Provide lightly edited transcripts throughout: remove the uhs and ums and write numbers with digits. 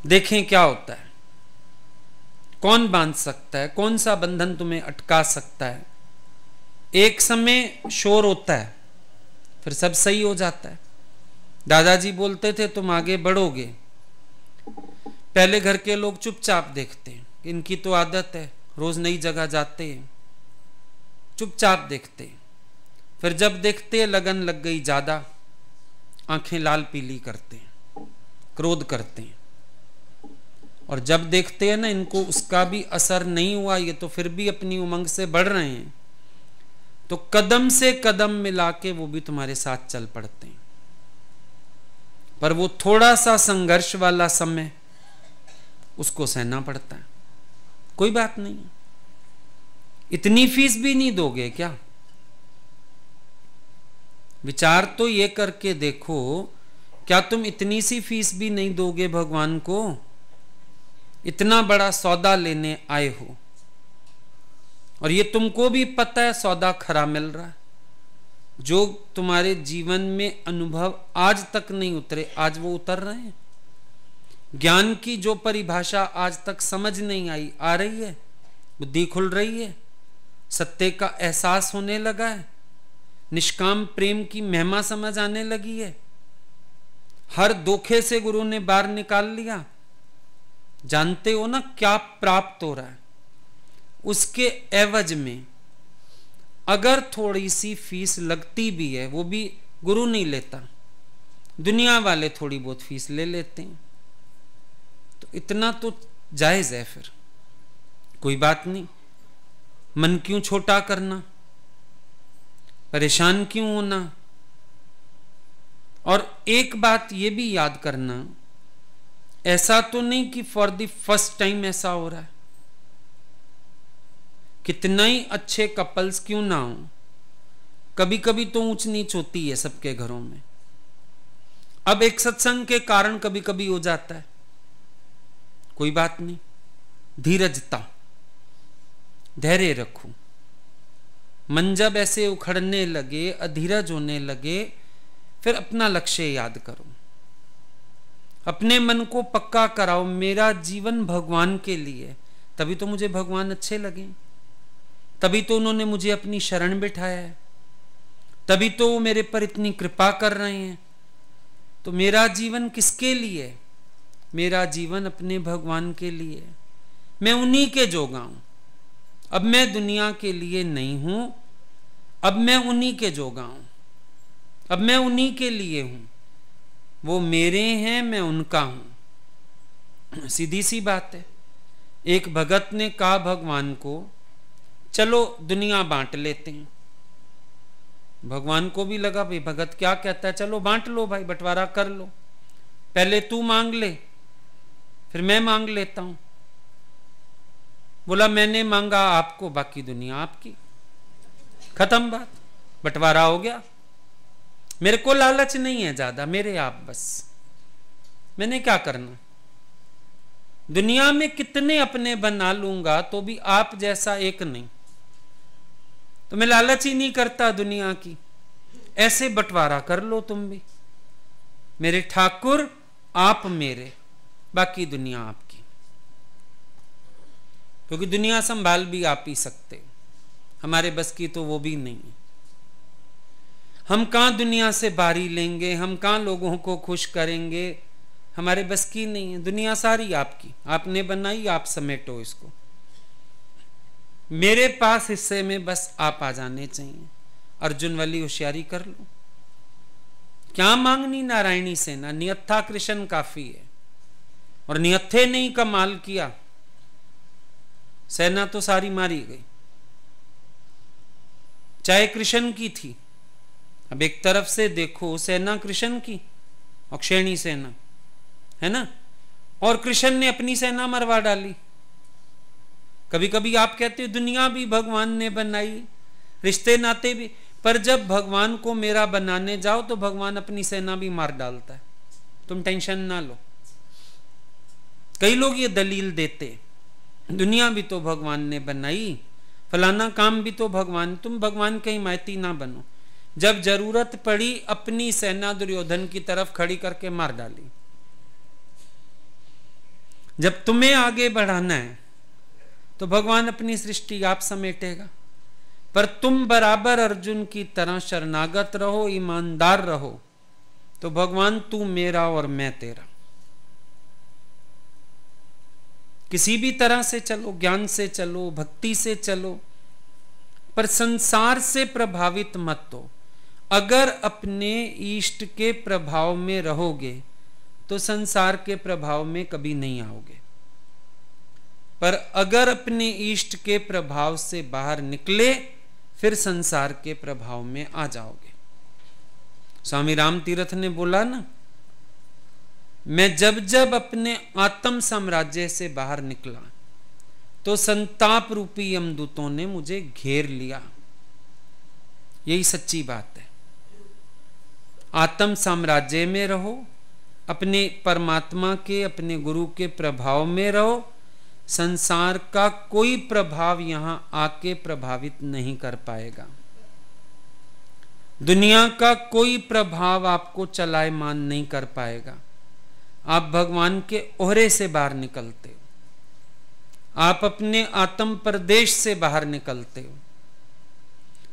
देखें क्या होता है, कौन बांध सकता है, कौन सा बंधन तुम्हें अटका सकता है। एक समय शोर होता है, फिर सब सही हो जाता है। दादाजी बोलते थे तुम आगे बढ़ोगे। पहले घर के लोग चुपचाप देखते हैं, इनकी तो आदत है, रोज नई जगह जाते हैं, चुपचाप देखते हैं। फिर जब देखते हैं लगन लग गई ज्यादा, आंखें लाल पीली करते हैं, क्रोध करते हैं। और जब देखते हैं ना इनको उसका भी असर नहीं हुआ, ये तो फिर भी अपनी उमंग से बढ़ रहे हैं, तो कदम से कदम मिला के वो भी तुम्हारे साथ चल पड़ते हैं। पर वो थोड़ा सा संघर्ष वाला समय उसको सहना पड़ता है। कोई बात नहीं, इतनी फीस भी नहीं दोगे क्या? विचार तो ये करके देखो, क्या तुम इतनी सी फीस भी नहीं दोगे भगवान को? इतना बड़ा सौदा लेने आए हो और ये तुमको भी पता है सौदा खरा मिल रहा है। जो तुम्हारे जीवन में अनुभव आज तक नहीं उतरे, आज वो उतर रहे हैं। ज्ञान की जो परिभाषा आज तक समझ नहीं आई, आ रही है, बुद्धि खुल रही है, सत्य का एहसास होने लगा है, निष्काम प्रेम की महिमा समझ आने लगी है। हर धोखे से गुरु ने बाहर निकाल लिया। जानते हो ना क्या प्राप्त हो रहा है? उसके एवज में अगर थोड़ी सी फीस लगती भी है, वो भी गुरु नहीं लेता, दुनिया वाले थोड़ी बहुत फीस ले लेते हैं। तो इतना तो जायज है, फिर कोई बात नहीं। मन क्यों छोटा करना, परेशान क्यों होना? और एक बात ये भी याद करना, ऐसा तो नहीं कि फॉर द फर्स्ट टाइम ऐसा हो रहा है। कितना ही अच्छे कपल्स क्यों ना हो, कभी कभी तो ऊंच नीच होती है सबके घरों में। अब एक सत्संग के कारण कभी कभी हो जाता है, कोई बात नहीं। धीरजता, धैर्य रखो। मन जब ऐसे उखड़ने लगे, अधीरज होने लगे, फिर अपना लक्ष्य याद करो, अपने मन को पक्का कराओ, मेरा जीवन भगवान के लिए। तभी तो मुझे भगवान अच्छे लगे, तभी तो उन्होंने मुझे अपनी शरण बिठाया है, तभी तो वो मेरे पर इतनी कृपा कर रहे हैं। तो मेरा जीवन किसके लिए? मेरा जीवन अपने भगवान के लिए। मैं उन्हीं के जोगा हूं। अब मैं दुनिया के लिए नहीं हूं, अब मैं उन्हीं के जोगा हूं, अब मैं उन्हीं के लिए हूं। वो मेरे हैं, मैं उनका हूं। सीधी सी बात है। एक भगत ने कहा भगवान को, चलो दुनिया बांट लेते हैं। भगवान को भी लगा भाई भगत क्या कहता है, चलो बांट लो भाई, बंटवारा कर लो, पहले तू मांग ले फिर मैं मांग लेता हूं। बोला मैंने मांगा आपको, बाकी दुनिया आपकी, खत्म बात, बंटवारा हो गया। मेरे को लालच नहीं है ज्यादा, मेरे आप बस, मैंने क्या करना। दुनिया में कितने अपने बना लूंगा तो भी आप जैसा एक नहीं, तो मैं लालच ही नहीं करता दुनिया की। ऐसे बंटवारा कर लो तुम भी, मेरे ठाकुर आप मेरे, बाकी दुनिया आपकी। क्योंकि दुनिया संभाल भी आप ही सकते, हमारे बस की तो वो भी नहीं है। हम कहां दुनिया से बारी लेंगे, हम कहां लोगों को खुश करेंगे, हमारे बस की नहीं है। दुनिया सारी आपकी, आपने बनाई, आप समेटो इसको। मेरे पास हिस्से में बस आप आ जाने चाहिए। अर्जुन वाली होशियारी कर लो। क्या मांगनी नारायणी सेना, नियत्था कृष्ण काफी है। और नियत्थे ने ही कमाल किया, सेना तो सारी मारी गई, चाहे कृष्ण की थी। अब एक तरफ से देखो, सेना कृष्ण की, अक्षयणी सेना है ना, और कृष्ण ने अपनी सेना मरवा डाली। कभी कभी आप कहते हो दुनिया भी भगवान ने बनाई, रिश्ते नाते भी, पर जब भगवान को मेरा बनाने जाओ तो भगवान अपनी सेना भी मार डालता है। तुम टेंशन ना लो। कई लोग ये दलील देते, दुनिया भी तो भगवान ने बनाई, फलाना काम भी तो भगवान, तुम भगवान के हिमायती ना बनो। जब जरूरत पड़ी अपनी सेना दुर्योधन की तरफ खड़ी करके मार डाली। जब तुम्हें आगे बढ़ाना है तो भगवान अपनी सृष्टि आप समेटेगा, पर तुम बराबर अर्जुन की तरह शरणागत रहो, ईमानदार रहो, तो भगवान तू मेरा और मैं तेरा। किसी भी तरह से चलो, ज्ञान से चलो, भक्ति से चलो, पर संसार से प्रभावित मत हो। अगर अपने इष्ट के प्रभाव में रहोगे तो संसार के प्रभाव में कभी नहीं आओगे, पर अगर अपने इष्ट के प्रभाव से बाहर निकले फिर संसार के प्रभाव में आ जाओगे। स्वामी राम तीर्थ ने बोला ना, मैं जब जब अपने आत्म साम्राज्य से बाहर निकला तो संताप रूपी यमदूतों ने मुझे घेर लिया। यही सच्ची बात है। आत्म साम्राज्य में रहो, अपने परमात्मा के, अपने गुरु के प्रभाव में रहो, संसार का कोई प्रभाव यहां आके प्रभावित नहीं कर पाएगा। दुनिया का कोई प्रभाव आपको चलायमान नहीं कर पाएगा। आप भगवान के ओहरे से बाहर निकलते हो, आप अपने आत्म प्रदेश से बाहर निकलते हो।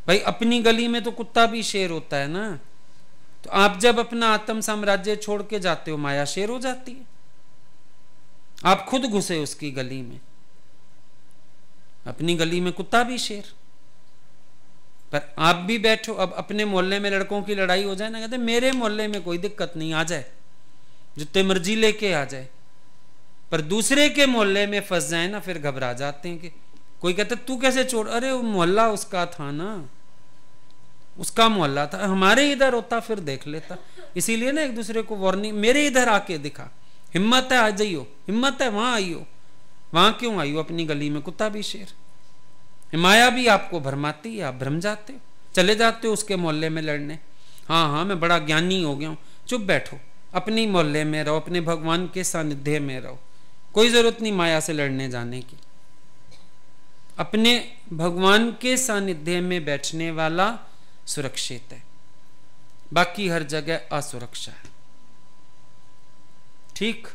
भाई अपनी गली में तो कुत्ता भी शेर होता है ना, तो आप जब अपना आत्म साम्राज्य छोड़ के जाते हो, माया शेर हो जाती है। आप खुद घुसे उसकी गली में, अपनी गली में कुत्ता भी शेर। पर आप भी बैठो, अब अपने मोहल्ले में लड़कों की लड़ाई हो जाए ना, कहते मेरे मोहल्ले में कोई दिक्कत नहीं, आ जाए जितने मर्जी लेके आ जाए। पर दूसरे के मोहल्ले में फंस जाए ना, फिर घबरा जाते हैं कि कोई कहते तू कैसे छोड़, अरे वो मोहल्ला उसका था ना, उसका मोहल्ला था, हमारे इधर होता फिर देख लेता। इसीलिए ना एक दूसरे को वार्निंग, मेरे इधर आके दिखा, हिम्मत है आ जाइयो, हिम्मत है वहां आइयो। वहां क्यों आइयो, अपनी गली में कुत्ता भी शेर। माया भी आपको भरमाती है, आप भ्रम जाते हो, चले जाते हो उसके मोहल्ले में लड़ने। हाँ हाँ मैं बड़ा ज्ञानी हो गया हूं, चुप बैठो, अपनी मोहल्ले में रहो, अपने भगवान के सानिध्य में रहो, कोई जरूरत नहीं माया से लड़ने जाने की। अपने भगवान के सानिध्य में बैठने वाला सुरक्षित है, बाकी हर जगह असुरक्षा है। ठीक।